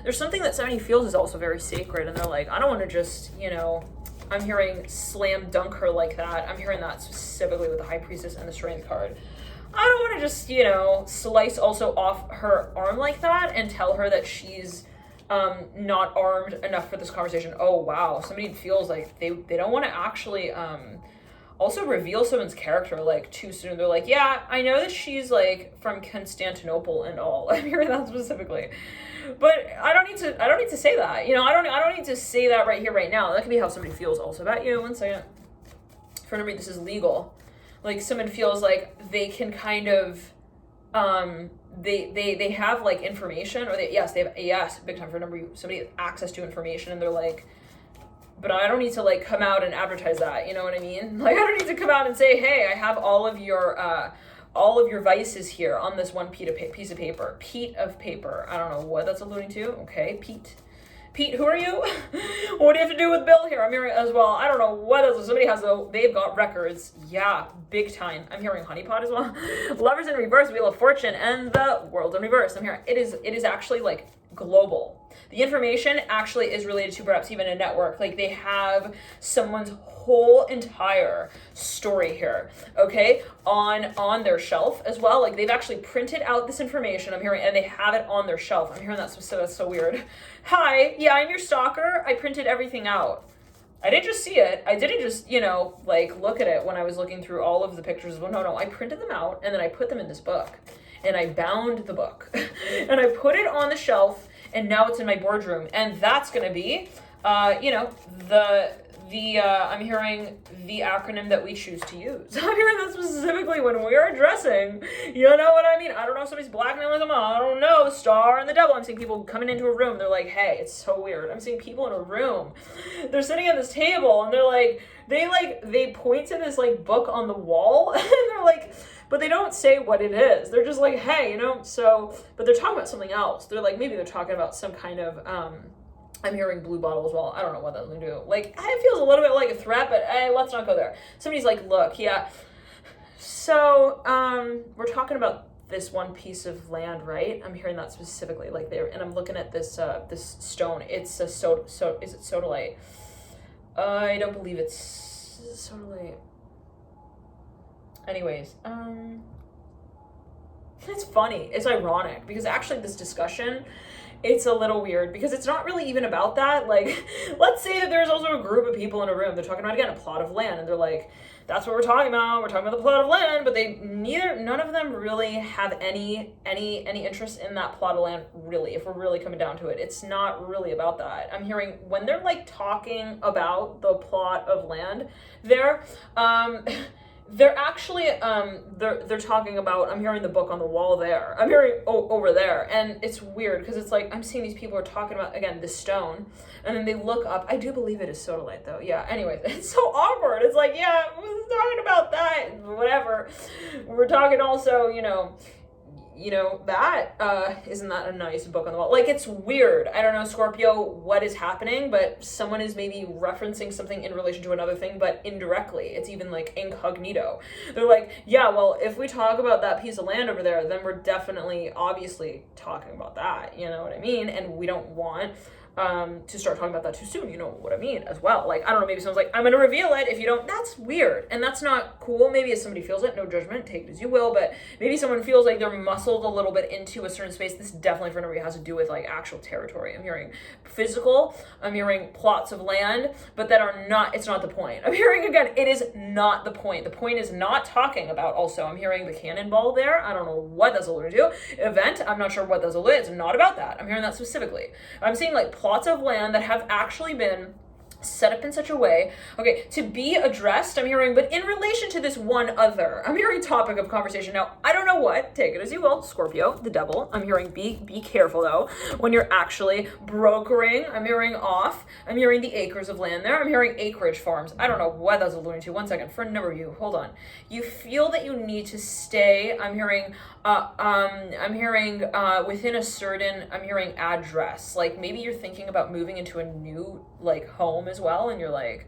Speaker 1: There's something that somebody feels is also very sacred, and they're like, I don't want to just, you know, I'm hearing slam dunk her like that. I'm hearing that specifically with the High Priestess and the Strength card. I don't want to just, you know, slice also off her arm like that and tell her that she's not armed enough for this conversation. Oh, wow. Somebody feels like they don't want to actually also reveal someone's character like too soon. They're like, yeah, I know that she's like from Constantinople and all. I'm hearing that specifically. But I don't need to say that. You know, I don't need to say that right here, right now. That could be how somebody feels also about you. One second. For number, this is legal. Like, someone feels like they can kind of they have like information, or they have big time for number, somebody has access to information, and they're like, but I don't need to like come out and advertise that, you know what I mean? Like, I don't need to come out and say, hey, I have all of your vices here on this one piece of paper. Pete of paper. I don't know what that's alluding to. Okay, Pete, who are you? What do you have to do with Bill here? I'm hearing as well. I don't know what else. Somebody has they've got records. Yeah, big time. I'm hearing honeypot as well. Lovers in reverse, Wheel of Fortune, and the World in reverse. I'm hearing it is actually like global. The information actually is related to perhaps even a network. Like, they have someone's whole entire story here, okay, on their shelf as well. Like, they've actually printed out this information, I'm hearing, and they have it on their shelf. I'm hearing that, so that's so weird. Hi, yeah, I'm your stalker. I printed everything out. I didn't just see it. I didn't just, you know, like, look at it when I was looking through all of the pictures. Well, no, I printed them out, and then I put them in this book, and I bound the book, and I put it on the shelf, and now it's in my boardroom, and that's going to be, you know, I'm hearing the acronym that we choose to use. I'm hearing that specifically when we are addressing, you know what I mean? I don't know if somebody's blackmailing them. I don't know, the Star and the Devil. I'm seeing people coming into a room. They're like, hey, it's so weird. I'm seeing people in a room. They're sitting at this table, and they're like, they point to this like book on the wall, and they're like, but they don't say what it is. They're just like, hey, you know, so, but they're talking about something else. They're like, maybe they're talking about some kind of, I'm hearing blue bottle as well. I don't know what that's going to do. Like, it feels a little bit like a threat, but let's not go there. Somebody's like, look, yeah. So, we're talking about this one piece of land, right? I'm hearing that specifically, like there, and I'm looking at this, this stone. It's a is it sodalite? I don't believe it's sodalite. Anyways, it's funny. It's ironic because actually this discussion, it's a little weird because it's not really even about that. Like, let's say that there's also a group of people in a room. They're talking about, again, a plot of land, and they're like, that's what we're talking about. We're talking about the plot of land, but none of them really have any interest in that plot of land, really, if we're really coming down to it. It's not really about that. I'm hearing when they're like talking about the plot of land they're actually they're talking about, I'm hearing the book on the wall there. I'm hearing over there, and it's weird because it's like I'm seeing these people are talking about, again, the stone, and then they look up. I do believe it is sodalite though. Yeah. Anyways, it's so awkward. It's like, yeah, we're talking about that, whatever. We're talking also, you know, that isn't that a nice book on the wall? Like, it's weird. I don't know, Scorpio, what is happening, but someone is maybe referencing something in relation to another thing, but indirectly. It's even like incognito. They're like, yeah, well, if we talk about that piece of land over there, then we're definitely obviously talking about that, you know what I mean? And we don't want to start talking about that too soon, you know what I mean, as well. Like, I don't know, maybe someone's like, I'm gonna reveal it if you don't. That's weird, and that's not cool. Maybe if somebody feels it, no judgment, take it as you will, but maybe someone feels like they're muscled a little bit into a certain space. This definitely for nobody has to do with like actual territory. I'm hearing physical, I'm hearing plots of land, but that are not, it's not the point. I'm hearing, again, it is not the point. The point is not talking about, also, I'm hearing the cannonball there. I don't know what that's alluding to. Event, I'm not sure what that's alluding to. It's not about that. I'm hearing that specifically. I'm seeing like plots of land that have actually been set up in such a way, okay, to be addressed, I'm hearing, but in relation to this one other, I'm hearing topic of conversation. Now, I don't know what, take it as you will, Scorpio, the devil. I'm hearing be careful though, when you're actually brokering, I'm hearing off, I'm hearing the acres of land there, I'm hearing acreage farms. I don't know what that's alluding to. One second, for a number of you, hold on. You feel that you need to stay, I'm hearing within a certain, I'm hearing address. Like maybe you're thinking about moving into a new like home as well, and you're like,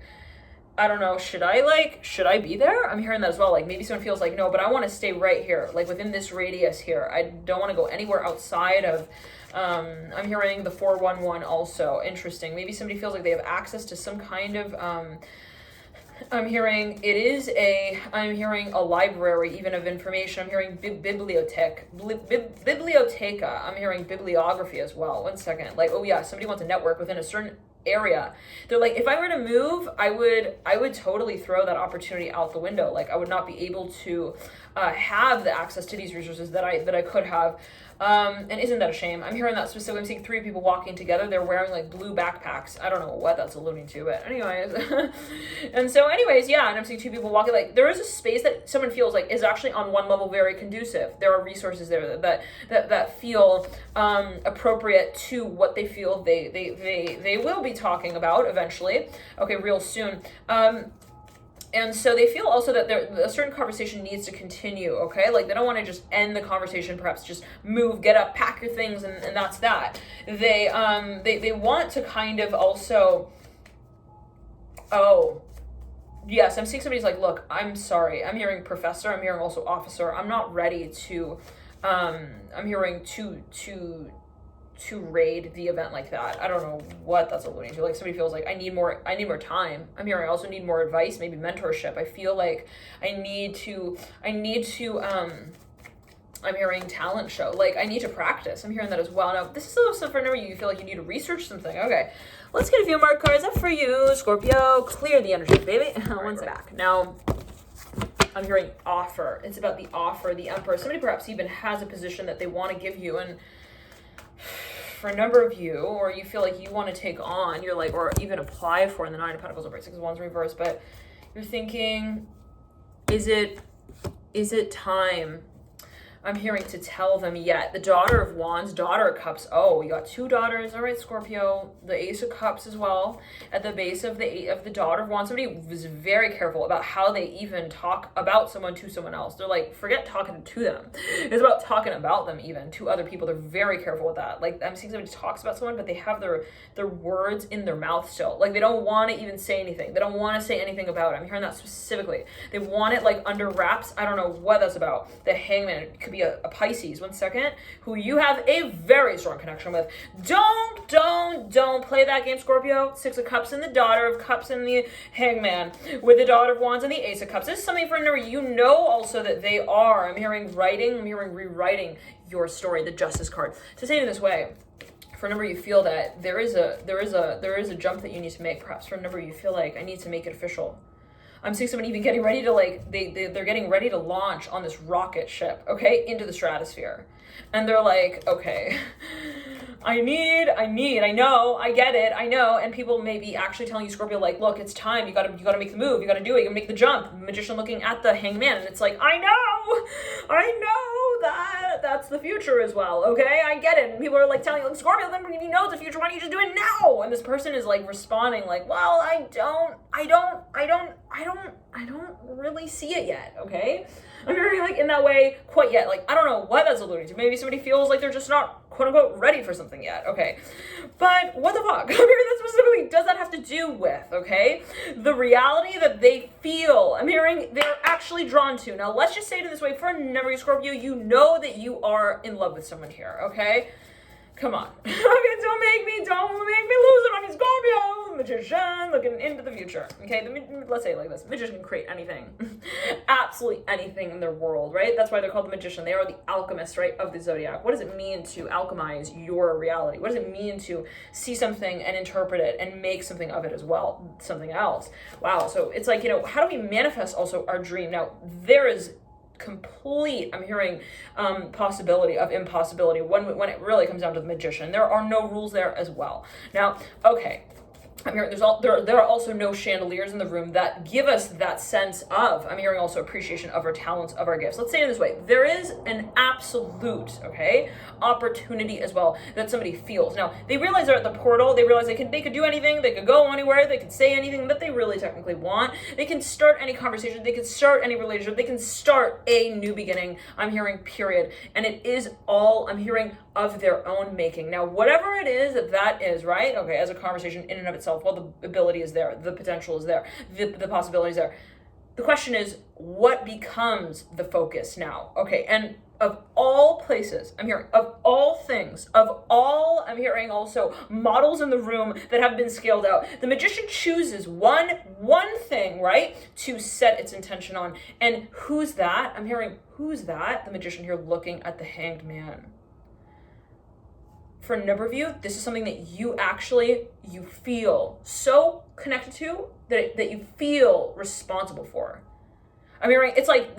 Speaker 1: I don't know, should I be there? I'm hearing that as well. Like maybe someone feels like, no, but I want to stay right here, like within this radius here. I don't want to go anywhere outside of, I'm hearing the 411 also. Interesting. Maybe somebody feels like they have access to some kind of, I'm hearing I'm hearing a library even of information. I'm hearing biblioteca. I'm hearing bibliography as well. One second. Like, oh yeah, somebody wants a network within a certain area. They're like, if I were to move, I would totally throw that opportunity out the window. Like I would not be able to have the access to these resources that I could have. And isn't that a shame? I'm hearing that specifically. I'm seeing 3 people walking together. They're wearing like blue backpacks. I don't know what that's alluding to, but anyways. And so anyways, yeah, and I'm seeing 2 people walking. Like there is a space that someone feels like is actually on one level very conducive. There are resources there that feel appropriate to what they feel they will be talking about eventually. Okay, real soon. And so they feel also that a certain conversation needs to continue, okay? Like they don't want to just end the conversation, perhaps just move, get up, pack your things, and that's that. They want to kind of also, oh, yes, I'm seeing somebody's like, look, I'm sorry. I'm hearing professor, I'm hearing also officer. I'm not ready to, I'm hearing to raid the event like that. I don't know what that's alluding to. Like somebody feels like I need more time. I'm hearing I also need more advice, maybe mentorship. I feel like I need to I'm hearing talent show. Like I need to practice. I'm hearing that as well. Now this is also for you feel like you need to research something. Okay. Let's get a few more cards up for you, Scorpio. Clear the energy, baby. One's back. Now I'm hearing offer. It's about the offer, the emperor. Somebody perhaps even has a position that they want to give you, and for a number of you, or you feel like you want to take on, you're like, or even apply for in the 9 of Pentacles over 6 of Wands reverse, but you're thinking, is it time? I'm hearing to tell them yet. The Daughter of Wands, Daughter of Cups. Oh, you got 2 daughters. All right, Scorpio. The Ace of Cups as well. At the base of the Daughter of Wands. Somebody was very careful about how they even talk about someone to someone else. They're like, forget talking to them. It's about talking about them even to other people. They're very careful with that. Like I'm seeing somebody talks about someone, but they have their words in their mouth still. Like they don't want to even say anything. They don't want to say anything about it. I'm hearing that specifically. They want it like under wraps. I don't know what that's about. The Hangman could be a Pisces, one second, who you have a very strong connection with. Don't play that game, Scorpio. 6 of Cups and the Daughter of Cups and the Hangman with the Daughter of Wands and the Ace of Cups. This is something for a number. You know also that they are. I'm hearing writing. I'm hearing rewriting your story. The Justice card. To say it in this way, for a number you feel that there is a jump that you need to make. Perhaps for a number you feel like I need to make it official. I'm seeing someone even getting ready to they're getting ready to launch on this rocket ship, okay, into the stratosphere. And they're like, okay, I know, I get it, I know. And people may be actually telling you, Scorpio, like, look, it's time, you gotta make the move, you gotta do it, you gotta make the jump. Magician looking at the Hangman, and it's like, I know that's the future as well, okay? I get it. And people are like telling you, like, Scorpio, then if you know it's the future, why don't you just do it now? And this person is like responding like, well, I don't really see it yet, okay? I'm very like in that way quite yet. Like, I don't know what that's alluding to. Maybe somebody feels like they're just not quote unquote ready for something yet, okay? But what the fuck? I mean, that specifically does that have to do with, okay? The reality that they feel, I'm hearing they're actually drawn to. Now, let's just say it in this way, for a number of Scorpio, you know that you are in love with someone here, okay? Come on. Okay, don't make me lose it on you, Scorpio. Magician looking into the future. Okay, let's say it like this. Magician can create anything. Absolutely anything in their world, right? That's why they're called the magician. They are the alchemist, right, of the zodiac. What does it mean to alchemize your reality? What does it mean to see something and interpret it and make something of it as well? Something else. Wow, so it's like, how do we manifest also our dream? Now, there is complete, I'm hearing possibility of impossibility when it really comes down to the magician. There are no rules there as well. Now, okay, I'm hearing there are also no chandeliers in the room that give us that sense of, I'm hearing also appreciation of our talents, of our gifts. Let's say it this way. There is an absolute, okay, opportunity as well that somebody feels. Now, they realize they're at the portal. They realize they could do anything. They could go anywhere. They could say anything that they really technically want. They can start any conversation. They can start any relationship. They can start a new beginning. I'm hearing period. And it is all, I'm hearing, of their own making. Now, whatever it is that is, right? Okay, as a conversation in and of itself, well, the ability is there, the potential is there, the possibility is there. The question is, what becomes the focus now? Okay, and of all places, I'm hearing, of all things, of all, I'm hearing also models in the room that have been scaled out, the magician chooses one thing, right, to set its intention on. And who's that? I'm hearing, who's that? The magician here looking at the hanged man. For a number of you, this is something that you feel so connected to that you feel responsible for. I'm hearing, it's like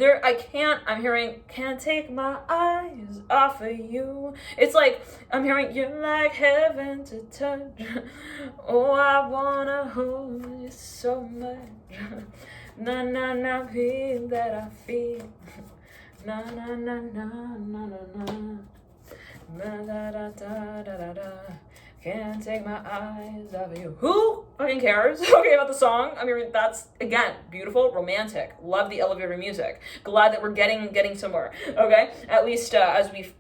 Speaker 1: can't take my eyes off of you. It's like, I'm hearing, you're like heaven to touch. Oh, I wanna hold you so much. Na na na, feel that I feel. Na na na na na na na. Da, da, da, da, da, da. Can't take my eyes off of you. Who fucking cares? Okay, about the song. I mean, that's, again, beautiful, romantic. Love the elevator music. Glad that we're getting somewhere. Okay, at least as we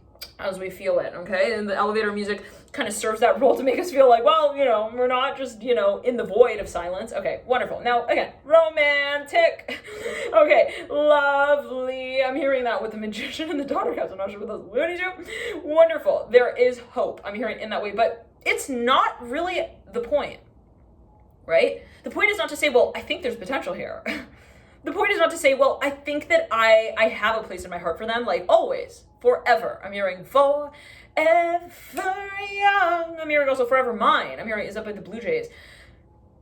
Speaker 1: feel it. Okay, and the elevator music kind of serves that role to make us feel like, well, we're not just, in the void of silence. Okay, wonderful. Now, again, romantic. Okay, lovely. I'm hearing that with the magician and the daughter house. I'm not sure what those loony do. Wonderful. There is hope. I'm hearing in that way, but it's not really the point, right? The point is not to say, well, I think there's potential here. The point is not to say, well, I think that I have a place in my heart for them, like always, forever. I'm hearing forever young. I'm hearing also forever mine. I'm hearing is up with the Blue Jays.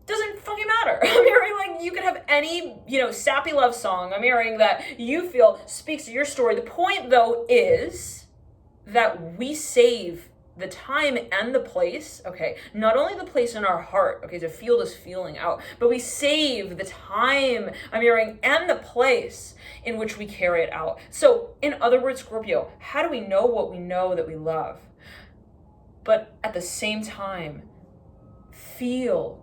Speaker 1: Doesn't fucking matter. I'm hearing like you could have any, sappy love song. I'm hearing that you feel speaks to your story. The point though is that we save the time and the place, okay, not only the place in our heart, okay, to feel this feeling out, but we save the time, I'm hearing, and the place in which we carry it out. So, in other words, Scorpio, how do we know what we know that we love? But at the same time, feel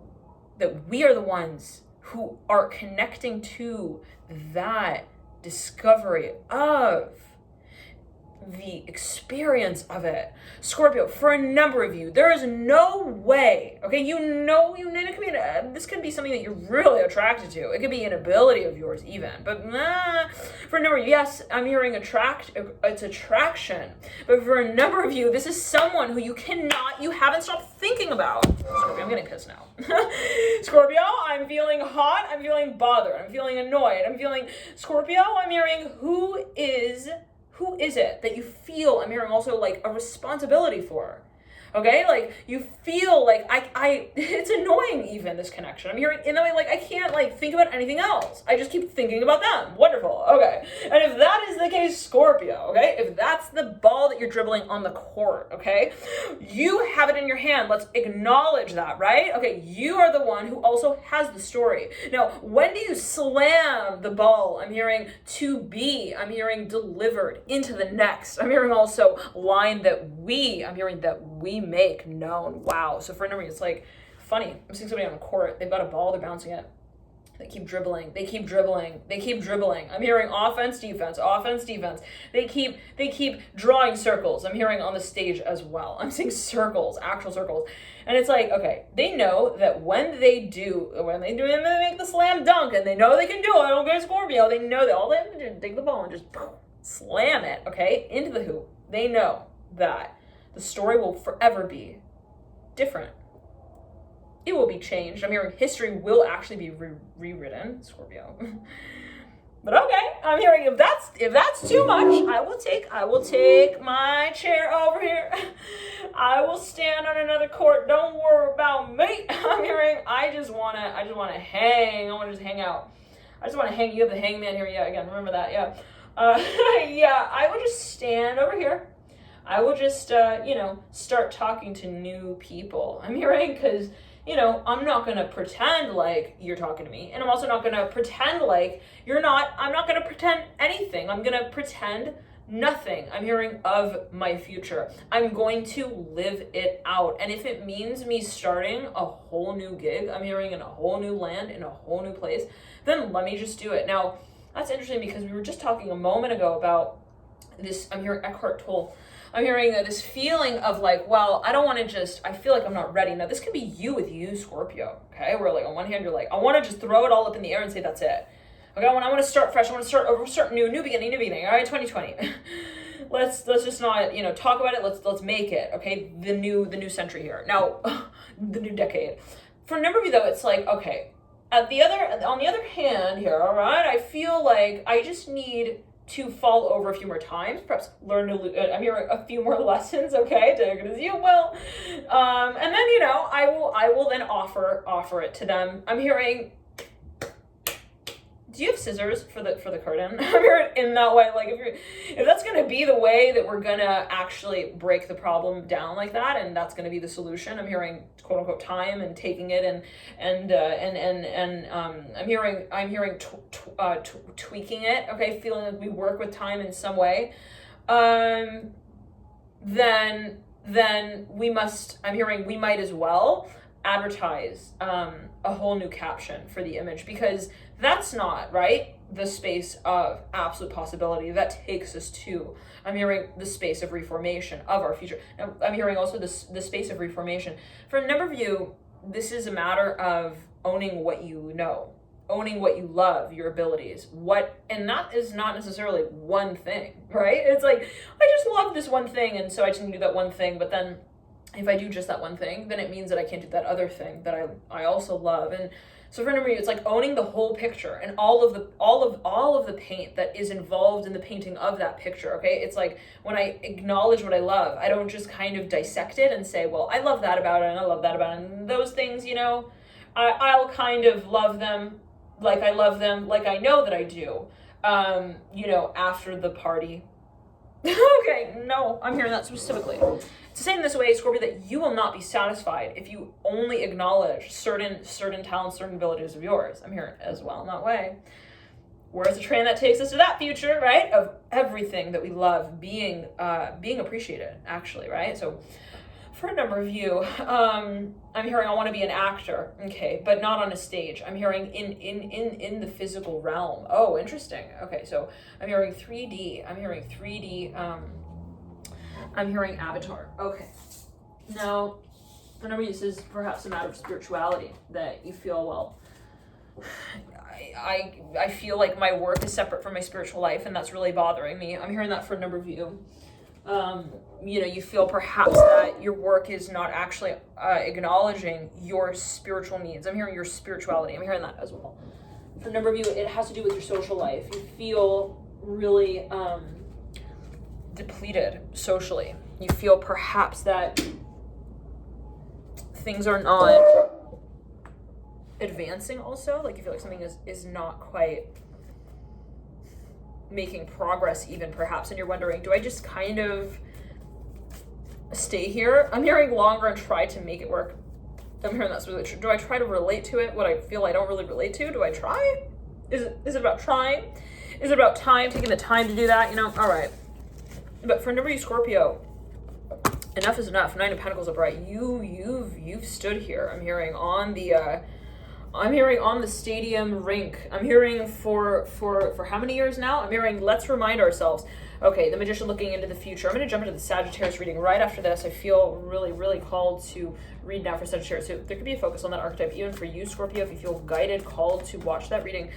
Speaker 1: that we are the ones who are connecting to that discovery of the experience of it. Scorpio, for a number of you, there is no way, okay, this could be something that you're really attracted to. It could be an ability of yours even, but for a number of you, yes, I'm hearing it's attraction, but for a number of you, this is someone who you haven't stopped thinking about. Scorpio, I'm getting pissed now. Scorpio, I'm feeling hot, I'm feeling bothered, I'm feeling annoyed, Scorpio, I'm hearing who is it that you feel, I'm hearing also like a responsibility for? Okay, like you feel like it's annoying even, this connection. I'm hearing in that way, like I can't like think about anything else. I just keep thinking about them. Wonderful. Okay. And if that is the case, Scorpio, okay, if that's the ball that you're dribbling on the court, okay, you have it in your hand. Let's acknowledge that, right? Okay, you are the one who also has the story. Now, when do you slam the ball? I'm hearing I'm hearing delivered into the next. I'm hearing also line that we make known. Wow. So for a number, it's like funny. I'm seeing somebody on a court. They've got a ball. They're bouncing it. They keep dribbling. I'm hearing offense, defense. They keep drawing circles. I'm hearing on the stage as well. I'm seeing circles, actual circles. And it's like, okay, they know that when they make the slam dunk and they know they can do it, okay, Scorpio, they know that all they have to do is take the ball and just slam it, okay, into the hoop. They know that the story will forever be different. It will be changed. I'm hearing history will actually be rewritten, Scorpio. But okay, I'm hearing if that's too much, I will take my chair over here. I will stand on another court. Don't worry about me. I'm hearing I just wanna hang. I wanna just hang out. I just wanna hang. You have the hangman here. Yeah, again, remember that. Yeah. Yeah, I will just stand over here. I will just, start talking to new people. I'm hearing because you know, I'm not going to pretend like you're talking to me, and I'm also not going to pretend like you're not. I'm not going to pretend anything. I'm going to pretend nothing. I'm hearing of my future. I'm going to live it out. And if it means me starting a whole new gig, I'm hearing in a whole new land, in a whole new place, then let me just do it. Now, that's interesting because we were just talking a moment ago about this. I'm hearing Eckhart Tolle. I'm hearing this feeling of like, well, I don't want to just, I feel like I'm not ready. Now, this could be you with you, Scorpio, okay? Where like on one hand, you're like, I want to just throw it all up in the air and say, that's it. Okay, I want to start fresh. I want to start over, start new beginning. All right, 2020. let's just not, you know, talk about it. Let's make it, okay? The new century here. Now, the new decade. For a number of you though, it's like, okay, on the other hand here, all right, I feel like I just need to fall over a few more times, perhaps learn to, I'm hearing a few more lessons, okay, take it as you will, and then, you know, I will then offer it to them. I'm hearing, do you have scissors for the curtain? I'm hearing in that way, like if that's gonna be the way that we're gonna actually break the problem down like that, and that's gonna be the solution. I'm hearing quote unquote time and taking it and I'm hearing tweaking it. Okay, feeling like we work with time in some way. Then we must. I'm hearing we might as well advertise a whole new caption for the image, because that's not right the space of absolute possibility that takes us to, I'm hearing the space of reformation of our future. Now, I'm hearing also the space of reformation. For a number of you, this is a matter of owning what you know, owning what you love, your abilities, and that is not necessarily one thing, right? It's like, I just love this one thing, and so I just need to do that one thing, but then if I do just that one thing, then it means that I can't do that other thing that I also love. And so for a number of you, it's like owning the whole picture and all of the paint that is involved in the painting of that picture. Okay, it's like when I acknowledge what I love, I don't just kind of dissect it and say, well, I love that about it and I love that about it, and those things, you know, I'll kind of love them like I love them, like I know that I do, you know, after the party. Okay, no, I'm hearing that specifically. To say in this way, Scorpio, that you will not be satisfied if you only acknowledge certain talents, certain abilities of yours. I'm hearing as well in that way. Where's the train that takes us to that future, right? Of everything that we love being appreciated, actually, right? So for a number of you, I'm hearing I want to be an actor, okay, but not on a stage. I'm hearing in the physical realm. Oh, interesting. Okay, so I'm hearing 3D. I'm hearing 3D. I'm hearing Avatar. Okay. Now, for a number of you, this is perhaps a matter of spirituality that you feel, well, I feel like my work is separate from my spiritual life, and that's really bothering me. I'm hearing that for a number of you. You know, you feel perhaps that your work is not actually acknowledging your spiritual needs. I'm hearing your spirituality. I'm hearing that as well. For a number of you, it has to do with your social life. You feel really depleted socially. You feel perhaps that things are not advancing also. Like you feel like something is not quite making progress even perhaps, and you're wondering, do I just kind of stay here? I'm hearing longer and try to make it work. I'm hearing that's really true. Do I try to relate to it what I feel I don't really relate to? Do I try? Is it about trying? Is it about time, taking the time to do that? You know, all right. But for a number of you, Scorpio, enough is enough. 9 of Pentacles upright. You've stood here. I'm hearing on the stadium rink. I'm hearing for how many years now? I'm hearing, let's remind ourselves. Okay, the Magician looking into the future. I'm going to jump into the Sagittarius reading right after this. I feel really, really called to read now for Sagittarius. So there could be a focus on that archetype, even for you, Scorpio, if you feel guided, called to watch that reading.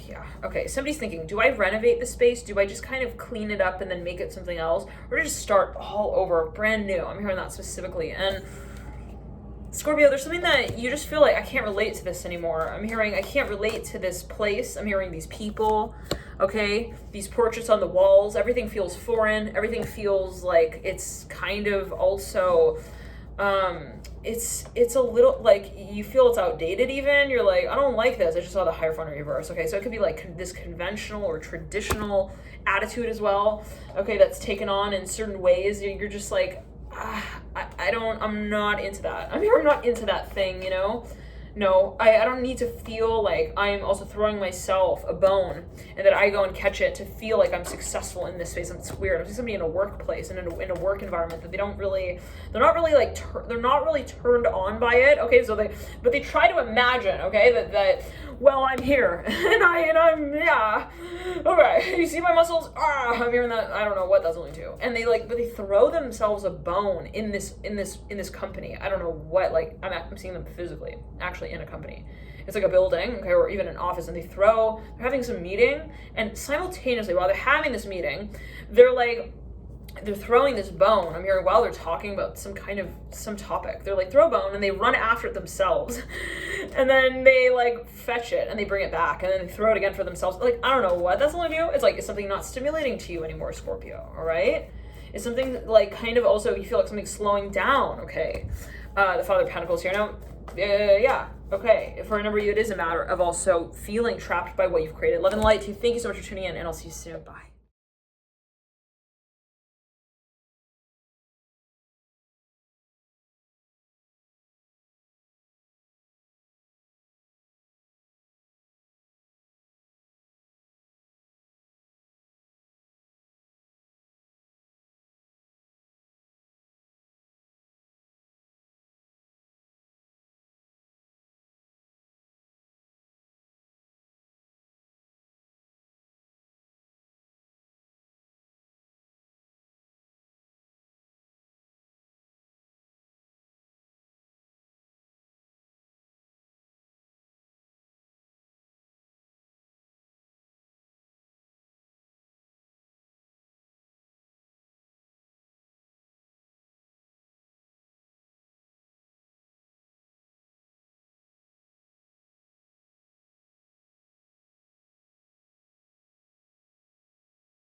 Speaker 1: Yeah, okay, somebody's thinking, do I renovate the space? Do I just kind of clean it up and then make it something else? Or just start all over, brand new? I'm hearing that specifically. And Scorpio, there's something that you just feel like, I can't relate to this anymore. I'm hearing, I can't relate to this place. I'm hearing these people, okay? These portraits on the walls. Everything feels foreign. Everything feels like it's kind of also, it's a little, like, you feel it's outdated even. You're like, I don't like this. I just saw the Hierophant reverse. Okay, so it could be like this conventional or traditional attitude as well, okay, that's taken on in certain ways. You're just like, I'm not into that. I'm not into that thing, you know? No, I don't need to feel like I'm also throwing myself a bone and that I go and catch it to feel like I'm successful in this space. And it's weird. I'm seeing somebody in a workplace and in a work environment that they're not really turned on by it. Okay, so they try to imagine, okay, that well, I'm here and I'm yeah. Okay, you see my muscles? I'm hearing that. I don't know what that's only to. And but they throw themselves a bone in this company. I don't know what. Like I'm seeing them physically, actually in a company. It's like a building, okay, or even an office, and they're having some meeting, and simultaneously while they're having this meeting, they're throwing this bone. I'm hearing while they're talking about some topic. They're throw a bone and they run after it themselves. And then they fetch it and they bring it back and then they throw it again for themselves. I don't know what that's only do. It's something not stimulating to you anymore, Scorpio, all right? It's something kind of also you feel like something's slowing down, okay? The Father of Pentacles here. Now, yeah, okay. For a number of you, it is a matter of also feeling trapped by what you've created. Love and light to you. Thank you so much for tuning in, and I'll see you soon. Bye.